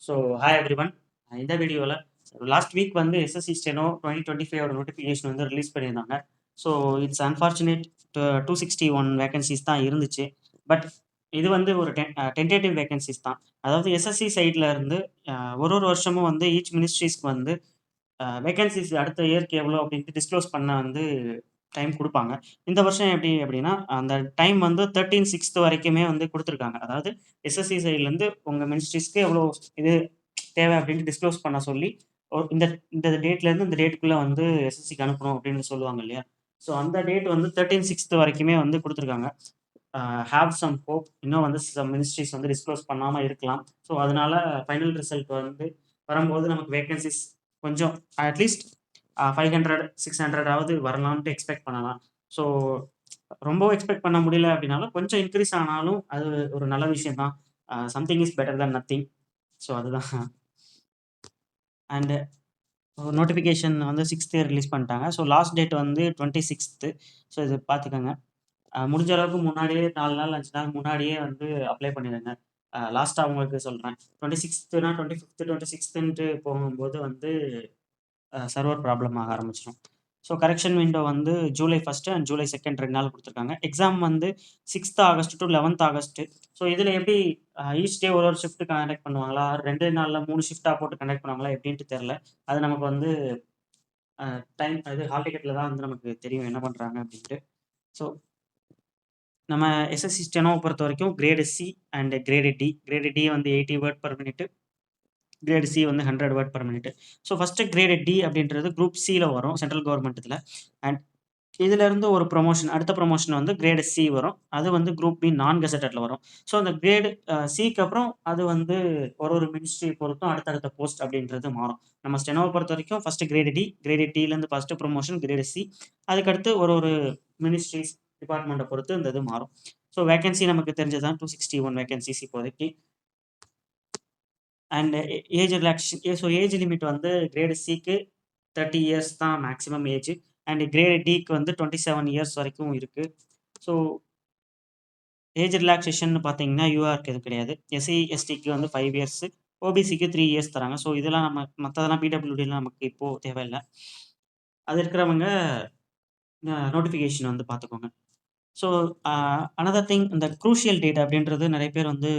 So hi everyone. இந்த வீடியோவில் last week வந்து எஸ்எஸ்சி ஸ்டெனோ 2025 நோட்டிஃபிகேஷன் வந்து ரிலீஸ் பண்ணியிருந்தாங்க. ஸோ இட்ஸ் அன்ஃபார்ச்சுனேட் 261 வேகன்சிஸ் தான் இருந்துச்சு. பட் இது வந்து ஒரு டென்டேட்டிவ் வேகன்சிஸ் தான். அதாவது எஸ்எஸ்சி சைடில் இருந்து ஒரு வருஷமும் வந்து ஈச் மினிஸ்ட்ரிஸ்க்கு வந்து வேகன்சிஸ் அடுத்த இயர்க்கு எவ்வளோ அப்படின்ட்டு டிஸ்க்ளோஸ் பண்ண வந்து டைம் கொடுப்பாங்க. இந்த வருஷம் எப்படி அப்படின்னா அந்த டைம் வந்து 13/6 வரைக்குமே வந்து கொடுத்துருக்காங்க. அதாவது எஸ்எஸ்சி சைட்லேருந்து உங்கள் மினிஸ்ட்ரிஸ்க்கு எவ்வளோ இது தேவை அப்படின்ட்டு டிஸ்க்ளோஸ் பண்ண சொல்லி இந்த இந்த டேட்லேருந்து இந்த டேட்டுக்குள்ளே வந்து எஸ்எஸ்சிக்கு அனுப்பணும் அப்படின்னு சொல்லுவாங்க இல்லையா. ஸோ அந்த டேட் வந்து 13/6 வரைக்குமே வந்து கொடுத்துருக்காங்க. ஹேவ் சம் ஹோப் இன்னும் வந்து சம் மினிஸ்ட்ரிஸ் வந்து டிஸ்க்ளோஸ் பண்ணாமல் இருக்கலாம். ஸோ அதனால ஃபைனல் ரிசல்ட் வந்து வரும்போது நமக்கு வேகன்சிஸ் கொஞ்சம் அட்லீஸ்ட் 500 600ஆவது வரலாம்ட்டு எக்ஸ்பெக்ட் பண்ணலாம். ஸோ ரொம்ப எக்ஸ்பெக்ட் பண்ண முடியல அப்படின்னாலும் கொஞ்சம் இன்க்ரீஸ் ஆனாலும் அது ஒரு நல்ல விஷயம் தான். Something is better than nothing. So அதுதான். அண்ட் நோட்டிஃபிகேஷன் வந்து 6th ரிலீஸ் பண்ணிட்டாங்க. ஸோ லாஸ்ட் டேட் வந்து 26th. ஸோ இது பார்த்துக்கோங்க. முடிஞ்ச அளவுக்கு முன்னாடியே 4 நாள் 5 நாள் முன்னாடியே வந்து அப்ளை பண்ணிடுங்க. லாஸ்ட்டாக உங்களுக்கு சொல்கிறேன். 26னா 25th 26ன்ட்டு போகும்போது வந்து சர்வர் ப்ராப்ளம் ஆக ஆரம்பிச்சிடும். ஸோ கரெக்ஷன் விண்டோ வந்து ஜூலை 1 அண்ட் ஜூலை 2 2 நாள் கொடுத்துருக்காங்க. எக்ஸாம் வந்து 6th August to 11th August. So இதில் எப்படி ஈச் டே ஒரு ஷிஃப்ட் கண்டக்ட் பண்ணுவாங்களா, 2 நாளில் 3 ஷிஃப்டாக போட்டு கண்டக்ட் பண்ணுவாங்களா எப்படின்ட்டு தெரில. அது நமக்கு வந்து டைம் இது ஹால் டிக்கெட்டில் தான் வந்து நமக்கு தெரியும் என்ன பண்ணுறாங்க அப்படின்ட்டு. ஸோ நம்ம எஸ்எஸ்சி ஸ்டெனோவை பொறுத்த வரைக்கும் grade C and grade D. Grade D வந்து 80 word per minute, grade C வந்து 100 word per minute. So first grade D அப்படின்றது குரூப் சியில் வரும் சென்ட்ரல் கவர்மெண்ட்டில். அண்ட் இதிலேருந்து ஒரு ப்ரொமோஷன் அடுத்த ப்ரொமோஷன் வந்து கிரேடு சி வரும். அது வந்து குரூப் பி நான் கெசட்டடில் வரும். ஸோ அந்த கிரேடு சிக்கு அப்புறம் அது வந்து ஒரு மினிஸ்ட்ரி பொறுத்தும் அடுத்தடுத்த போஸ்ட் அப்படின்றது மாறும். நம்ம ஸ்டெனோவை பொறுத்த வரைக்கும் ஃபஸ்ட்டு கிரேடு டி, கிரேடு டிலேருந்து ஃபஸ்ட்டு ப்ரொமோஷன் கிரேடு சி. அதுக்கடுத்து ஒரு மினிஸ்ட்ரிஸ் டிபார்ட்மெண்ட்டை பொறுத்து இந்த இது மாறும். ஸோ வேகன்சி நமக்கு தெரிஞ்சதான் 261 வேகன்சிஸ் இப்போதைக்கு. And age relaxation. So age limit வந்து கிரேடு சிக்கு 30 இயர்ஸ் தான் மேக்ஸிமம் ஏஜ். அண்ட் கிரேடு டிக்கு வந்து 27 இயர்ஸ் வரைக்கும் இருக்குது. ஸோ ஏஜ் ரிலாக்ஸேஷன் பார்த்தீங்கன்னா யூஆருக்கு எதுவும் கிடையாது. எஸ்சி எஸ்டிக்கு வந்து 5 இயர்ஸ், ஓபிசிக்கு 3 இயர்ஸ் தராங்க. ஸோ இதெல்லாம் நம்ம மற்றதெல்லாம் பிடபிள்யூடிலாம் நமக்கு இப்போது தேவையில்லை. அது இருக்கிறவங்க நோட்டிஃபிகேஷன் வந்து பார்த்துக்கோங்க. ஸோ அனதர் திங், இந்த க்ரூஷியல் டேட் அப்படின்றது நிறைய பேர் வந்து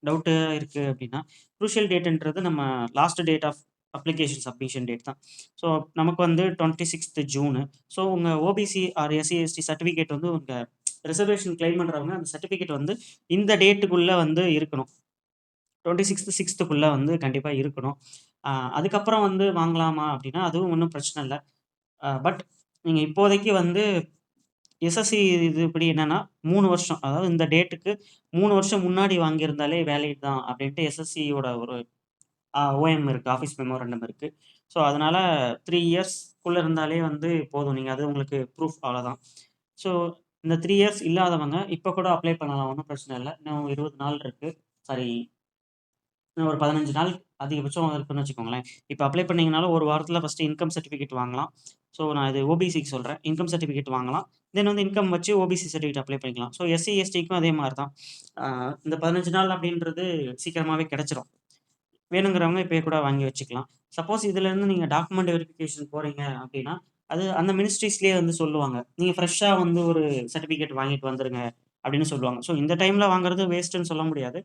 டவுட்டு இருக்குது அப்படின்னா, க்ரூஷியல் டேட்டுன்றது நம்ம last date of application submission date தான். ஸோ நமக்கு வந்து 26th ஜூனு. ஸோ உங்கள் OBC or SC ST certificate வந்து உங்கள் ரிசர்வேஷன் கிளைம் பண்ணுறவங்க அந்த சர்டிஃபிகேட் வந்து இந்த டேட்டுக்குள்ளே வந்து இருக்கணும். 26th 6th வந்து கண்டிப்பாக இருக்கணும். அதுக்கப்புறம் வந்து வாங்கலாமா அப்படின்னா அதுவும் ஒன்றும் பிரச்சனை இல்லை. பட் நீங்கள் இப்போதைக்கு வந்து எஸ்எஸ்சி இது இப்படி என்னன்னா 3 வருஷம், அதாவது இந்த டேட்டுக்கு 3 வருஷம் முன்னாடி வாங்கியிருந்தாலே வேலிட் தான் அப்படின்ட்டு எஸ்எஸ்சியோட ஒரு ஓஎம் இருக்கு, ஆஃபீஸ் மெமோரண்டம் இருக்கு. ஸோ அதனால 3 இயர்ஸ்க்குள்ள இருந்தாலே வந்து போதும். நீங்க அது உங்களுக்கு ப்ரூஃப் அவ்வளோதான். ஸோ இந்த 3 இயர்ஸ் இல்லாதவங்க இப்போ கூட அப்ளை பண்ணலாம். ஒன்றும் பிரச்சனை இல்லை. இன்னும் 20 நாள் இருக்கு. சாரி, இன்னும் ஒரு 15 நாள் அதிகபட்சம் இருக்குன்னு வச்சுக்கோங்களேன். இப்போ அப்ளை பண்ணீங்கனாலும் ஒரு வாரத்தில் ஃபஸ்ட்டு இன்கம் சர்டிஃபிகேட் வாங்கலாம். ஸோ நான் இது ஓபிசிக்கு சொல்கிறேன். இன்கம் சர்டிஃபிகேட் வாங்கலாம். தென் வந்து இன்கம் வச்சு ஓபிசி சர்டிஃபிகேட் அப்ளை பண்ணிக்கலாம். ஸோ எஸ்சி எஸ்டிக்கும் அதே மாதிரி தான். இந்த 15 நாள் அப்படின்றது சீக்கிரமாகவே கிடச்சிரும். வேணுங்கிறவங்க இப்போயே கூட வாங்கி வச்சுக்கலாம். சப்போஸ் இதுலேருந்து நீங்கள் டாக்குமெண்ட் வெரிஃபிகேஷன் போகிறீங்க அப்படின்னா, அது அந்த மினிஸ்ட்ரீஸ்லேயே வந்து சொல்லுவாங்க. நீங்கள் ஃப்ரெஷ்ஷாக வந்து ஒரு சர்டிஃபிகேட் வாங்கிட்டு வந்துருங்க அப்படின்னு சொல்லுவாங்க. ஸோ இந்த டைமில் வாங்குறது வேஸ்ட்டுன்னு சொல்ல முடியாது.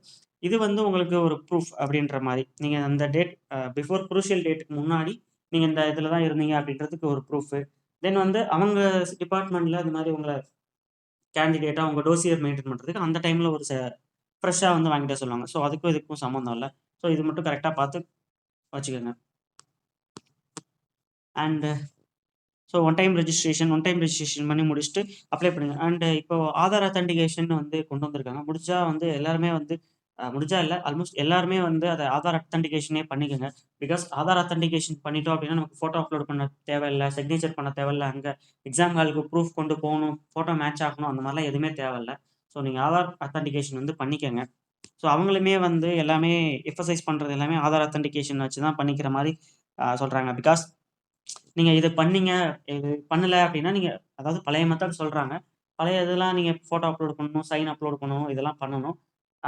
இது வந்து உங்களுக்கு ஒரு ப்ரூஃப் அப்படின்ற மாரி. நீங்க அந்த டேட் பிஃபோர் குரூஷியல் டேட்டுக்கு முன்னாடி நீங்க இந்த இதில தான் இருந்தீங்க அப்படின்றதுக்கு ஒரு ப்ரூஃபு. தென் வந்து அவங்க டிபார்ட்மெண்ட்ல இந்த மாரி உங்கள கேண்டிடேட்டா உங்க டோசியர் மெயின்டெயின் பண்றதுக்கு அந்த டைம்ல ஒரு ஃப்ரெஷ்ஷா வந்து வாங்கிட்டு வர சொல்லுவாங்க. ஸோ அதுக்கும் இதுக்கும் சம்மந்தம் இல்ல. ஸோ இது மட்டும் கரெக்ட்டா பார்த்து வச்சுக்கோங்க. And so one time registration பண்ணி முடிச்சுட்டு அப்ளை பண்ணுங்க. அண்ட் இப்போ ஆதார் அத்தென்டிகேஷன் வந்து கொண்டு வந்திருக்காங்க. முடிஞ்சா வந்து எல்லாருமே வந்து முடிஞ்சா இல்ல, ஆல்மோஸ்ட் எல்லாருமே வந்து அத ஆதார் அத்தென்டிகேஷனே பண்ணிக்கங்க. பிகாஸ் ஆதார் அத்தென்டிகேஷன் பண்ணிட்டோம் அப்படின்னா, நமக்கு ஃபோட்டோ அப்லோட் பண்ண தேவையில்ல, சிக்னேச்சர் பண்ண தேவையில்ல, அங்க எக்ஸாம் ஹாலுக்கு ப்ரூஃப் கொண்டு போகணும், ஃபோட்டோ மேட்ச் ஆகணும், அந்த மாரிலாம் எதுவுமே தேவையில்ல. ஸோ நீங்க ஆதார் அத்தென்டிகேஷன் வந்து பண்ணிக்கங்க. ஸோ அவங்களுமே வந்து எல்லாமே எம்பசைஸ் பண்றது எல்லாமே ஆதார் அத்தென்டிகேஷன் வச்சு தான் பண்ணிக்கிற மாரி சொல்றாங்க. பிகாஸ் நீங்க இது பண்ணீங்க, இது பண்ணல அப்படின்னா, நீங்க அதாவது பழைய மெத்தட் சொல்றாங்க. பழைய இதெல்லாம் நீங்க ஃபோட்டோ அப்லோட் பண்ணணும், சைன் அப்லோட் பண்ணணும், இதெல்லாம் பண்ணணும்.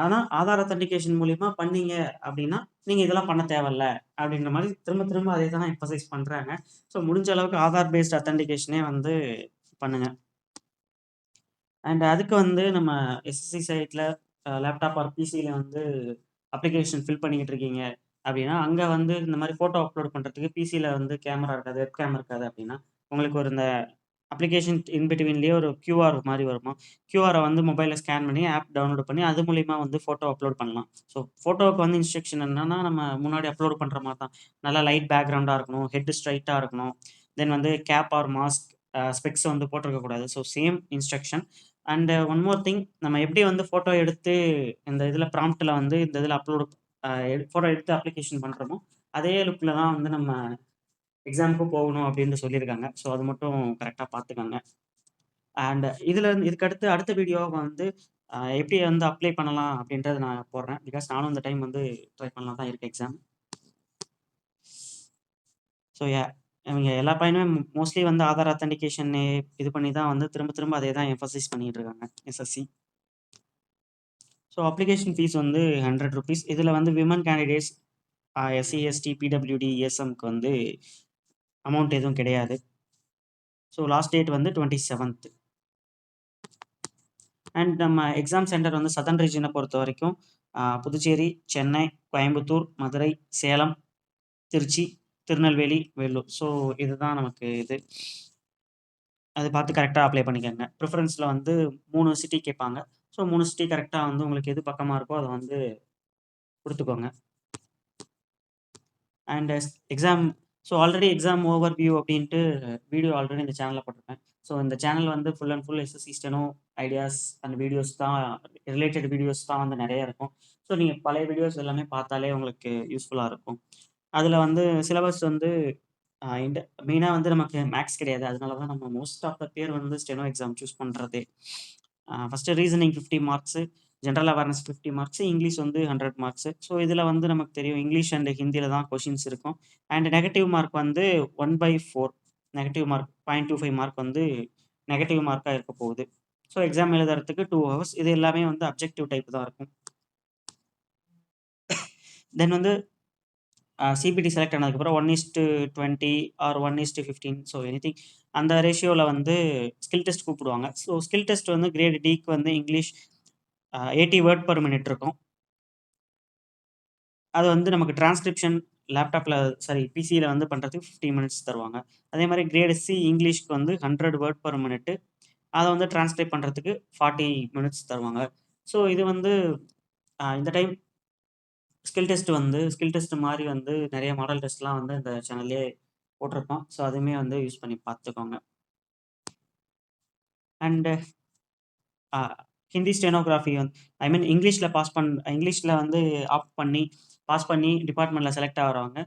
ஆனா, ஆதார் அத்தென்டிகேஷன் மூலியமா பண்ணீங்க அப்டின்னா, நீங்க இதெல்லாம் பண்ண தேவையில்ல அப்டின்ற மாரி திரும்ப திரும்ப அதே தான் எம்பசைஸ் பண்றாங்க. ஸோ முடிஞ்ச அளவுக்கு ஆதார் பேஸ்ட் அத்தென்டிகேஷனே வந்து பண்ணுங்க. அண்ட் அதுக்கு வந்து நம்ம எஸ்எஸ்சி சைட்ல லேப்டாப் ஆர் பிசில வந்து அப்ளிகேஷன் ஃபில் பண்ணிக்கிட்டு இருக்கீங்க அப்டின்னா, அங்க வந்து இந்த மாரி ஃபோட்டோ அப்லோட் பண்றதுக்கு பிசில வந்து கேமரா இருக்காது, வெப் கேம் இருக்காது அப்டின்னா, உங்களுக்கு ஒரு இந்த அப்ளிகேஷன் இன் பிட்வீன்லயே ஒரு கியூஆர் மாரி வருமா. கியூஆர வந்து மொபைல்ல ஸ்கேன் பண்ணி ஆப் டவுன்லோட் பண்ணி அது மூலியமா வந்து ஃபோட்டோ அப்லோட் பண்ணலாம். ஸோ ஃபோட்டோவுக்கு வந்து இன்ஸ்ட்ரக்ஷன் என்னன்னா, நம்ம முன்னாடி அப்லோட் பண்ற மாரி தான். நல்லா லைட் பேக்கிரவுண்டா இருக்கணும், ஹெட் ஸ்ட்ரெய்ட்டா இருக்கணும். தென் வந்து கேப் ஆர் மாஸ்க், ஸ்பெக்ஸ் வந்து போட்டிருக்க கூடாது. So same instruction. And one more thing, நம்ம எப்படி வந்து ஃபோட்டோ எடுத்து இந்த இதில ப்ராம்ப்ட்ல வந்து இந்த இதில அப்லோட் ஃபோட்டோ எடுத்து அப்ளிகேஷன் பண்றோமோ, அதே லுக்ல தான் வந்து நம்ம எக்ஸாமுக்கும் போகணும் அப்படின்னு சொல்லியிருக்காங்க. ஸோ அது மட்டும் கரெக்ட்டா பார்த்துக்கங்க. அண்ட் இதுக்கு அடுத்து அடுத்த வீடியோவ வந்து எப்படி வந்து அப்ளை பண்ணலாம் அப்படின்றத நான் போடுறேன். பிகாஸ் நானும் இந்த டைம் வந்து ட்ரை பண்ணலாம் தான் இருக்கேன் எக்ஸாம். ஸோ இவங்க எல்லா பையனுமே மோஸ்ட்லி வந்து ஆதார் அத்தென்டிகேஷன் இது பண்ணி தான் வந்து திரும்ப திரும்ப அதே தான் எம்பசைஸ் பண்ணிட்டு இருக்காங்க எஸ்எஸ்சி. ஸோ அப்ளிகேஷன் ஃபீஸ் வந்து ₹100. இதில வந்து women candidates, SC, ST, PWD, இஎஸ்எம்க்கு வந்து அமௌண்ட் எதுவும் கிடையாது. ஸோ லாஸ்ட் டேட் வந்து 27த். அண்ட் நம்ம எக்ஸாம் சென்டர் வந்து சதர்ன் ரீஜியன பொறுத்தவரைக்கும் புதுச்சேரி, சென்னை, கோயம்புத்தூர், மதுரை, சேலம், திருச்சி, திருநெல்வேலி, வேலூர். ஸோ இதுதான் நமக்கு இது. அது பார்த்து கரெக்ட்டா அப்ளை பண்ணிக்கங்க. ப்ரிஃபரன்ஸ்ல வந்து 3 சிட்டி கேட்பாங்க. ஸோ 3 சிட்டி கரெக்ட்டா வந்து உங்களுக்கு எது பக்கமா இருக்கோ அத வந்து குடுத்துக்கோங்க. And exam already exam over view அப்படின்ட்டு வீடியோ ஆல்ரெடி இந்த சேனல்ல போட்டிருப்பேன். ஸோ இந்த சேனல் வந்து full and full SSC steno ideas and videos தான், ரிலேட்டட் வீடியோஸ் தான் வந்து நெறைய இருக்கும். ஸோ நீங்க பழைய வீடியோஸ் எல்லாமே பார்த்தாலே உங்களுக்கு யூஸ்ஃபுல்லா இருக்கும். அதுல வந்து சிலபஸ் வந்து இந்த மெயினா வந்து நமக்கு மேத்ஸ் கிடையாது. அதனால தான் நம்ம மோஸ்ட் ஆஃப் த பேர் வந்து ஸ்டெனோ எக்ஸாம் சூஸ் பண்றதே. First reasoning 50 marks, general awareness 50 marks, English வந்து 100 மார்க்ஸு. ஸோ இதில வந்து நமக்கு தெரியும் இங்கிலீஷ் அண்ட் ஹிந்தியில தான் கொஸ்டின்ஸ் இருக்கும். அண்ட் நெகட்டிவ் மார்க் வந்து 1/4 நெகட்டிவ் மார்க் 0.25 மார்க் வந்து நெகட்டிவ் மார்க்கா இருக்க போகுது. ஸோ எக்ஸாம் எழுதுறதுக்கு 2 ஹவர்ஸ். இது எல்லாமே வந்து அப்ஜெக்டிவ் டைப் தான் இருக்கும். தென் வந்து சிபிடி செலக்ட் ஆனதுக்கப்புறம் 1:20 ஆர் 1:15 ஸோ எனிதிங் அந்த ரேஷியோல வந்து ஸ்கில் டெஸ்ட் கூப்பிடுவாங்க. ஸோ ஸ்கில் டெஸ்ட் வந்து கிரேட் டிக்கு வந்து இங்கிலீஷ் 80 வேர்ட் பெர் மினிட் இருக்கும். அது வந்து நமக்கு டிரான்ஸ்கிரிப்ஷன் லேப்டாப்ல பிசியில வந்து பண்றதுக்கு 15 மினிட்ஸ் தருவாங்க. அதே மாரி கிரேட் சி இங்கிலீஷ்க்கு வந்து 100 வேர்ட் பெர் மினிட். அத வந்து டிரான்ஸ்கிரைப் பண்றதுக்கு 40 மினிட்ஸ் தருவாங்க. ஸோ இது வந்து இந்த டைம் ஸ்கில் டெஸ்ட் மாரி வந்து நெறைய மாடல் டெஸ்ட்லாம் வந்து இந்த சேனல்லயே போட்டிருக்கோம். ஸோ அதுவுமே வந்து யூஸ் பண்ணி பார்த்துக்கோங்க. அண்ட் அ ஹிந்தி ஸ்டெனோகிராஃபி ஐ மீன் இங்கிலீஷ்ல வந்து ஆப்ட் பண்ணி, பாஸ் பண்ணி டிபார்ட்மெண்ட்ல செலக்ட் ஆகுறவங்க,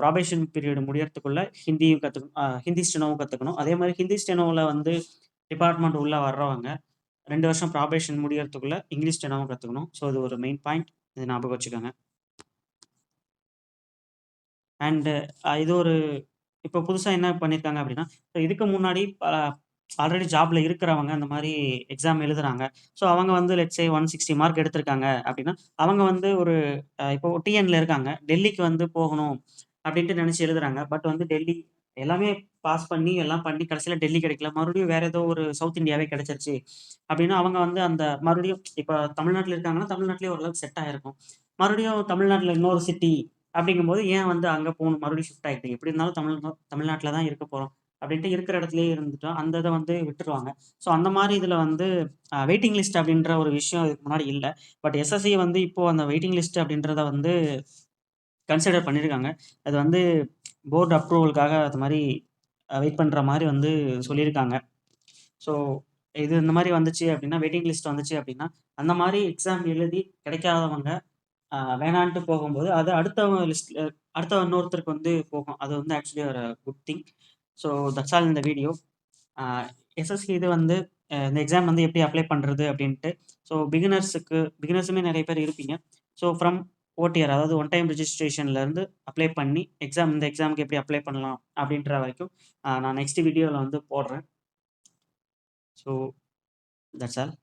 ப்ராபேஷன் பீரியட் முடியறதுக்குள்ள ஹிந்தியும் கத்துக்கணும். ஹிந்தி ஸ்டெனோவும் கத்துக்கணும். அதே மாரி ஹிந்தி ஸ்டெனோல வந்து டிபார்ட்மெண்ட் உள்ள வர்றவங்க 2 வருஷம் ப்ராபேஷன் முடியறதுக்குள்ள இங்கிலீஷ் ஸ்டெனோவும் கத்துக்கணும். ஸோ இது ஒரு மெயின் பாயிண்ட். இத ஞாபகம் வச்சுக்கோங்க. அண்ட் இது ஒரு இப்போ புதுசா என்ன பண்ணியிருக்காங்க அப்படின்னா, இதுக்கு முன்னாடி ஆல்ரெடி ஜாப்ல இருக்கிறவங்க அந்த மாரி எக்ஸாம் எழுதுறாங்க. ஸோ அவங்க வந்து லெட்ஸ் சே 160 மார்க் எடுத்திருக்காங்க அப்படின்னா, அவங்க வந்து ஒரு இப்போ டிஎன்ல இருக்காங்க. டெல்லிக்கு வந்து போகணும் அப்படின்ட்டு நெனச்சு எழுதுறாங்க. பட் வந்து டெல்லி எல்லாமே பாஸ் பண்ணி, எல்லாம் பண்ணி கடைசியில டெல்லி கிடைக்கல. மறுபடியும் வேற ஏதோ ஒரு சவுத் இந்தியாவே கிடைச்சிருச்சு அப்படின்னா, அவங்க வந்து அந்த மறுபடியும் இப்ப தமிழ்நாட்டுல இருக்காங்கன்னா, தமிழ்நாட்டிலேயே ஓரளவுக்கு செட் ஆயிருக்கும். மறுபடியும் தமிழ்நாட்டுல இன்னொரு சிட்டி அப்படிங்கும்போது ஏன் வந்து அங்க போணும்? மறுபடியும் ஷிஃப்ட் ஆயிட்டு. எப்படி இருந்தாலும் தமிழ்நாட்டுல தான் இருக்க போறோம். அப்படின்ட்டு இருக்கிற இடத்திலேயே இருந்துட்டா, அந்த இத வந்து விட்டுருவாங்க. ஸோ அந்த மாரி இதுல வந்து வெயிட்டிங் லிஸ்ட் அப்படின்ற ஒரு விஷயம் இதுக்கு முன்னாடி இல்ல. பட் எஸ்எஸ்சி வந்து இப்போ அந்த வெயிட்டிங் லிஸ்ட் அப்படின்றத வந்து கன்சிடர் பண்ணியிருக்காங்க. அது வந்து போர்ட் அப்ரூவலுக்காக அது மாரி வெயிட் பண்ற மாரி வந்து சொல்லியிருக்காங்க. ஸோ இது இந்த மாரி வந்துச்சு அப்படின்னா, வெயிட்டிங் லிஸ்ட் வந்துச்சு அப்படின்னா, அந்த மாரி எக்ஸாம் எழுதி கிடைக்காதவங்க வேணான்ட்டு போகும்போது, அது அடுத்தவங்க லிஸ்ட்ல அடுத்த இன்னொருத்தருக்கு வந்து போகும். அது வந்து ஆக்சுவலி ஒரு good thing. So that's all இந்த வீடியோ. அ எஸ்எஸ்சி இது வந்து இந்த எக்ஸாம் வந்து எப்படி அப்ளை பண்றது அப்படின்ட்டு. ஸோ பிகினர்ஸுமே நெறைய பேர் இருப்பீங்க. ஸோ ஃப்ரம் ஓடிஆர் அதாவது ஒன் டைம் ரிஜிஸ்ட்ரேஷன்லேருந்து அப்ளை பண்ணி இந்த எக்ஸாமுக்கு எப்படி அப்ளை பண்ணலாம் அப்படின்ற வரைக்கும் நான் நெக்ஸ்ட் வீடியோல வந்து போடுறேன். So that's all.